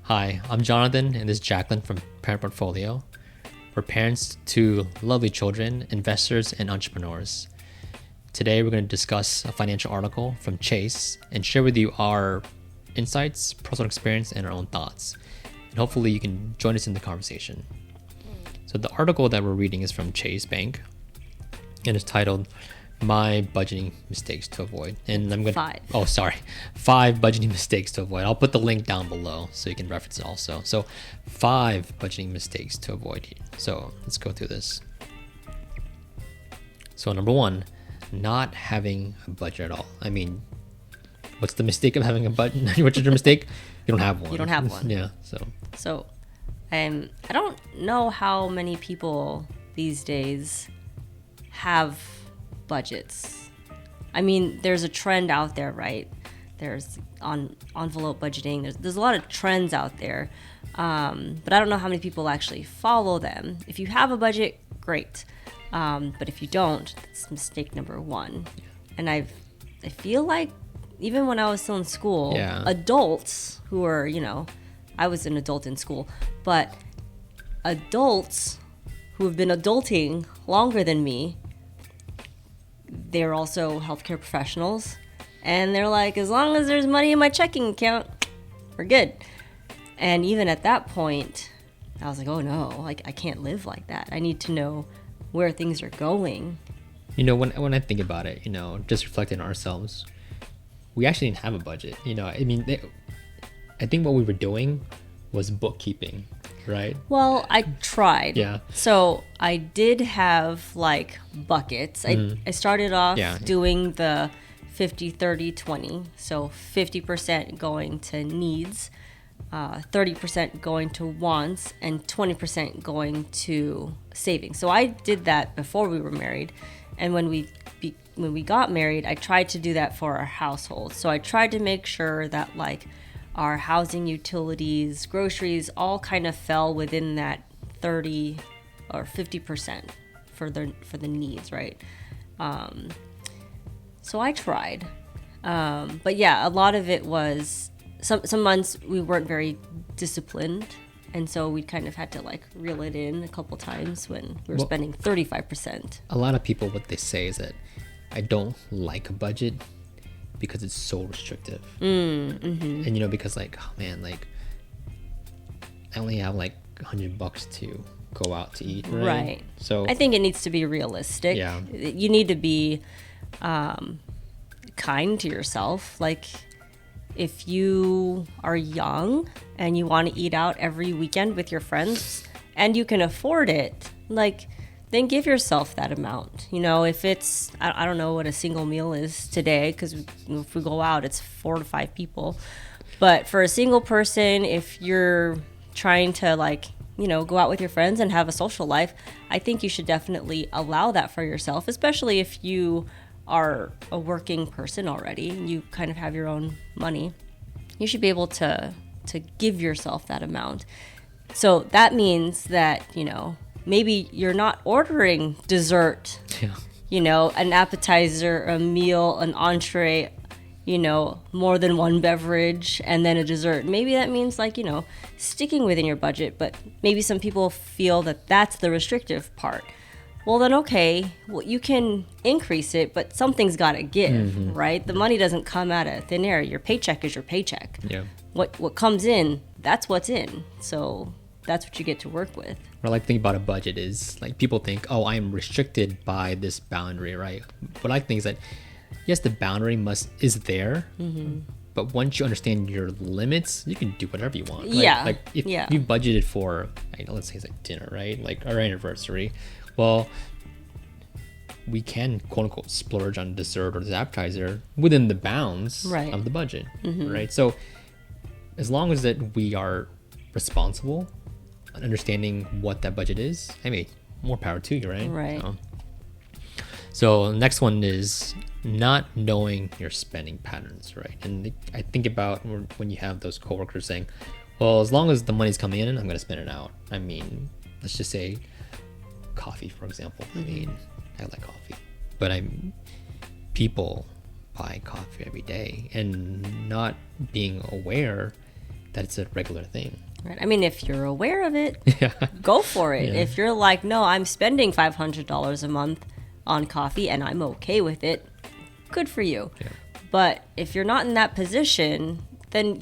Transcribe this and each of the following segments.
Hi, I'm Jonathan, and this is Jacqueline from Parent Portfolio. We're parents to lovely children, investors, and entrepreneurs. Today, we're going to discuss a financial article from Chase and share with you our insights, personal experience, and our own thoughts. And hopefully, you can join us in the conversation. So the article that we're reading is from Chase Bank, and it's titled My Budgeting Mistakes to Avoid. And I'm going to 5 budgeting mistakes to avoid. I'll put the link down below so you can reference it also. So 5 budgeting mistakes to avoid here. So let's go through this. So number 1, not having a budget at all. I mean, what's the mistake of having a budget? What's your mistake? You don't have one. You don't have one. Yeah. So I don't know how many people these days have budgets. I mean, there's a trend out there, right? There's on envelope budgeting. There's a lot of trends out there, but I don't know how many people actually follow them. If you have a budget, great, but if you don't, that's mistake number 1. And I feel like even when I was still in school, adults who are, I was an adult in school, but adults who have been adulting longer than me, they're also healthcare professionals, and they're like, as long as there's money in my checking account, we're good. And even at that point, I was like, oh no, like I can't live like that. I need to know where things are going. When I think about it, just reflecting on ourselves, we actually didn't have a budget. I think what we were doing was bookkeeping, right? Well, I tried. Yeah. So I did have like buckets. I started off doing the 50, 30, 20. So 50% going to needs, 30% going to wants, and 20% going to savings. So I did that before we were married. And when we got married, I tried to do that for our household. So I tried to make sure that like our housing, utilities, groceries all kind of fell within that 30 or 50% for the needs, right? So I tried. But yeah, a lot of it was some months we weren't very disciplined. And so we kind of had to like reel it in a couple times when we were spending 35%. A lot of people, what they say is that I don't like a budget because it's so restrictive. And because like, oh man, like I only have like $100 to go out to eat, right? So I think it needs to be realistic. Yeah. You need to be kind to yourself. Like if you are young and you want to eat out every weekend with your friends and you can afford it, like then give yourself that amount. If it's, I don't know what a single meal is today, because if we go out, it's 4 to 5 people. But for a single person, if you're trying to go out with your friends and have a social life, I think you should definitely allow that for yourself, especially if you are a working person already and you kind of have your own money. You should be able to give yourself that amount. So that means that, maybe you're not ordering dessert, an appetizer, a meal, an entree, more than one beverage, and then a dessert. Maybe that means sticking within your budget, but maybe some people feel that that's the restrictive part. Well, then, okay, you can increase it, but something's got to give, right? The money doesn't come out of thin air. Your paycheck is your paycheck. Yeah. What comes in, that's what's in. So that's what you get to work with. What I like to think about a budget is like people think, oh, I am restricted by this boundary, right? What I think is that yes, the boundary is there, but once you understand your limits, you can do whatever you want. Like if you budgeted for, let's say it's like dinner, right? Like our anniversary. Well, we can quote unquote splurge on dessert or this appetizer within the bounds of the budget, right? So as long as that we are responsible, understanding what that budget is, I mean, more power to you, right? Right. So next one is not knowing your spending patterns, right? And I think about when you have those coworkers saying, well, as long as the money's coming in, I'm going to spend it out. I mean, let's just say coffee, for example. I mean, I like coffee, but people buy coffee every day and not being aware that's a regular thing. Right. I mean, if you're aware of it, Yeah. go for it. Yeah. If you're like, no, I'm spending $500 a month on coffee and I'm okay with it, good for you. Yeah. But if you're not in that position, then,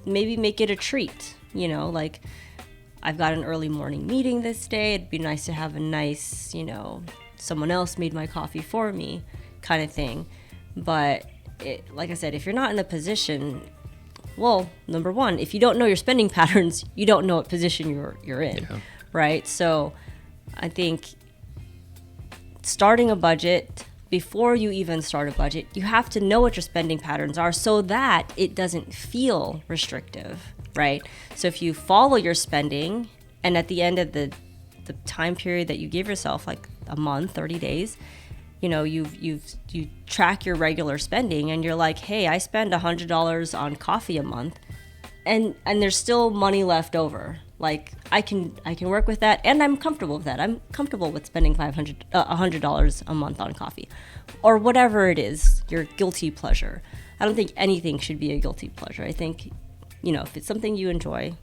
maybe make it a treat. Like, I've got an early morning meeting this day. It'd be nice to have a nice, someone else made my coffee for me kind of thing. But like I said, if you're not in a position, well, number one, if you don't know your spending patterns, you don't know what position you're in, right? So I think starting a budget, before you even start a budget, you have to know what your spending patterns are so that it doesn't feel restrictive, right? So if you follow your spending, and at the end of the time period that you give yourself, like a month, 30 days, you track your regular spending and you're like, hey, I spend $100 on coffee a month, and there's still money left over. Like, I can work with that, and I'm comfortable with that. I'm comfortable with spending $100 a month on coffee, or whatever it is, your guilty pleasure. I don't think anything should be a guilty pleasure. I think, if it's something you enjoy,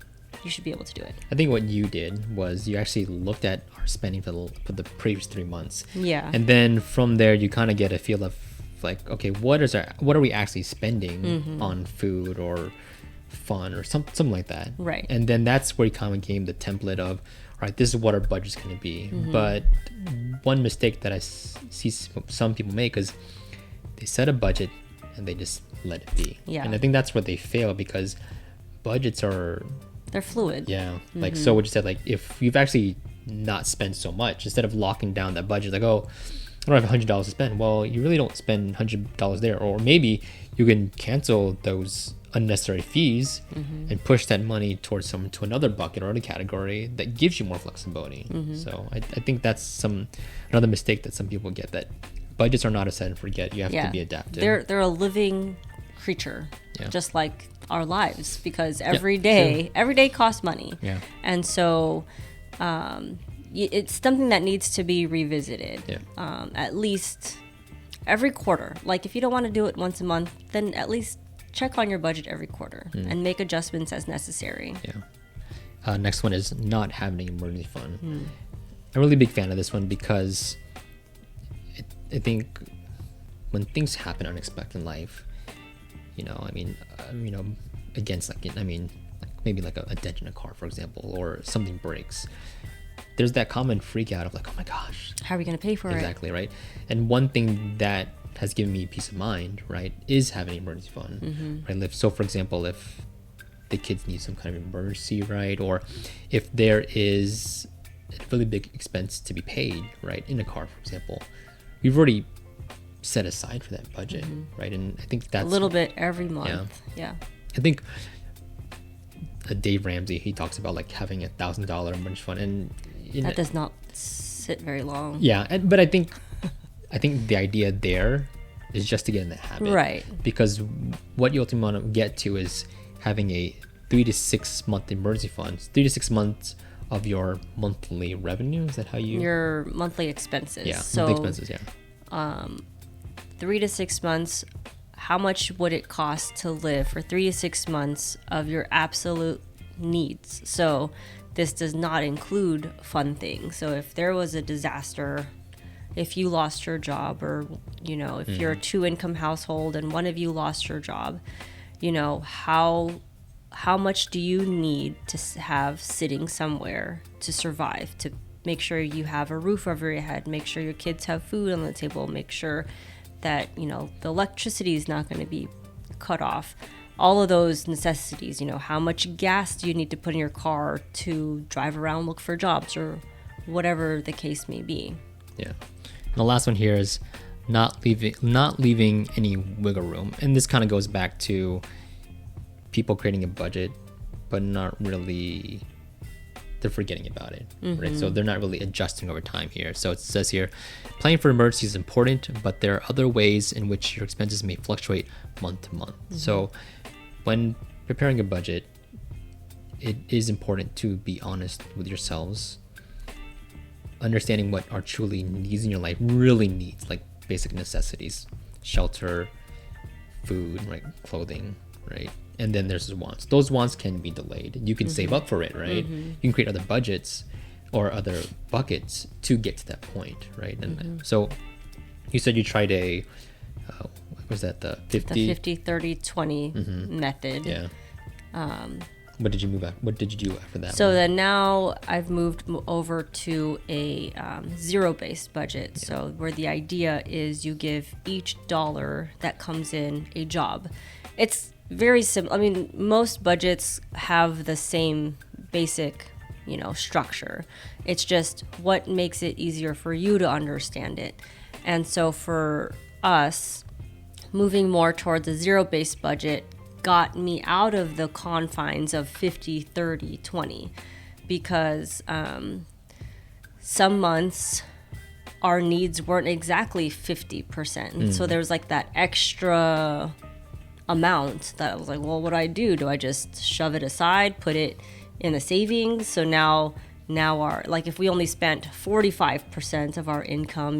you should be able to do it. I think what you did was you actually looked at our spending for the previous 3 months. Yeah. And then from there, you kind of get a feel of like, okay, what are we actually spending on food or fun or something like that. Right. And then that's where you kind of gain the template of, all right, this is what our budget's going to be. But one mistake that I see some people make is they set a budget and they just let it be. Yeah. And I think that's where they fail, because budgets are... They're fluid. Yeah. Like, so what you said, like, if you've actually not spent so much, instead of locking down that budget, like, oh, I don't have $100 to spend. Well, you really don't spend $100 there. Or maybe you can cancel those unnecessary fees and push that money towards to another bucket or other category that gives you more flexibility. So I think that's another mistake that some people get, that budgets are not a set and forget. You have to be adaptive. They're a living creature, just like our lives, because every day costs money. Yeah. And so it's something that needs to be revisited at least every quarter. Like, if you don't want to do it once a month, then at least check on your budget every quarter and make adjustments as necessary. Yeah. Next one is not having an emergency fund. I'm a really big fan of this one, because I think when things happen unexpected in life, against maybe like a dent in a car, for example, or something breaks, there's that common freak out of like, oh my gosh, how are we going to pay for it? Exactly, right? And one thing that has given me peace of mind, right, is having an emergency fund. Right? So, for example, if the kids need some kind of emergency, right, or if there is a really big expense to be paid, right, in a car, for example, we've already set aside for that budget, right? And I think that's a little bit every month. Yeah. I think Dave Ramsey, he talks about like having $1,000 emergency fund, and that does not sit very long. Yeah, but I think the idea there is just to get in the habit, right? Because what you ultimately want to get to is having a 3 to 6 month emergency fund, 3 to 6 months of your monthly revenue. Is that how your monthly expenses? Yeah, so, monthly expenses. Yeah. 3 to 6 months. How much would it cost to live for 3 to 6 months of your absolute needs? So this does not include fun things. So if there was a disaster, if you lost your job, or if you're a 2-income household and one of you lost your job, how much do you need to have sitting somewhere to survive, to make sure you have a roof over your head, make sure your kids have food on the table, make sure that the electricity is not going to be cut off, all of those necessities. How much gas do you need to put in your car to drive around, look for jobs, or whatever the case may be. Yeah. And the last one here is not leaving any wiggle room, and this kind of goes back to people creating a budget but not really, they're forgetting about it, right? So they're not really adjusting over time here. So it says here, planning for emergencies is important, but there are other ways in which your expenses may fluctuate month to month. So when preparing a budget, it is important to be honest with yourselves, understanding what are truly needs in your life, really needs, like basic necessities, shelter, food, right, clothing, right? And then there's wants. Those wants can be delayed. You can save up for it, right? You can create other budgets or other buckets to get to that point, right? And so you said you tried what was that, the 50? The 50, 30, 20 method. Yeah. What did you move at? What did you do after that? So then now I've moved over to a zero-based budget. Yeah. So where the idea is you give each dollar that comes in a job. It's very simple. I mean, most budgets have the same basic, structure. It's just what makes it easier for you to understand it. And so for us, moving more towards a zero-based budget got me out of the confines of 50, 30, 20 because some months our needs weren't exactly 50%. So there was like that extra amount that I was like, well, what do I do? Do I just shove it aside, put it in the savings? So now our, like, if we only spent 45% of our income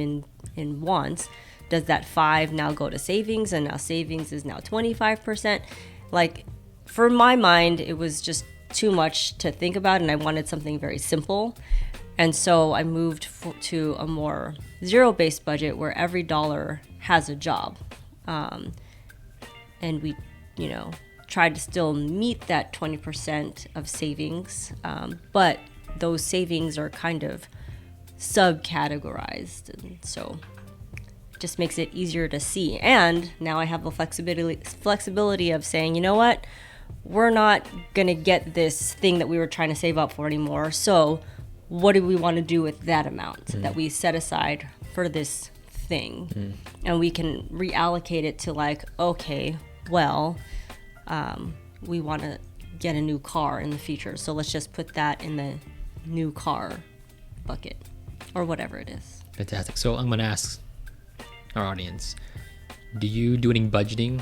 in wants, does that 5 now go to savings, and now savings is now 25%? Like, for my mind, it was just too much to think about, and I wanted something very simple. And so I moved to a more zero-based budget where every dollar has a job. And we, tried to still meet that 20% of savings, but those savings are kind of subcategorized, and so it just makes it easier to see. And now I have the flexibility of saying, you know what, we're not gonna get this thing that we were trying to save up for anymore. So what do we want to do with that amount that we set aside for this thing? And we can reallocate it to, like, okay, well, we want to get a new car in the future, so let's just put that in the new car bucket or whatever it is. Fantastic. So I'm going to ask our audience, do you do any budgeting?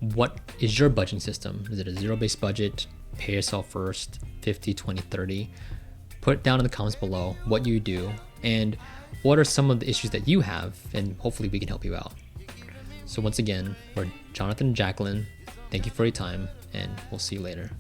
What is your budgeting system? Is it a zero-based budget, pay yourself first, 50, 20, 30? Put it down in the comments below what you do and what are some of the issues that you have, and hopefully we can help you out. So once again, we're Jonathan and Jacqueline. Thank you for your time, and we'll see you later.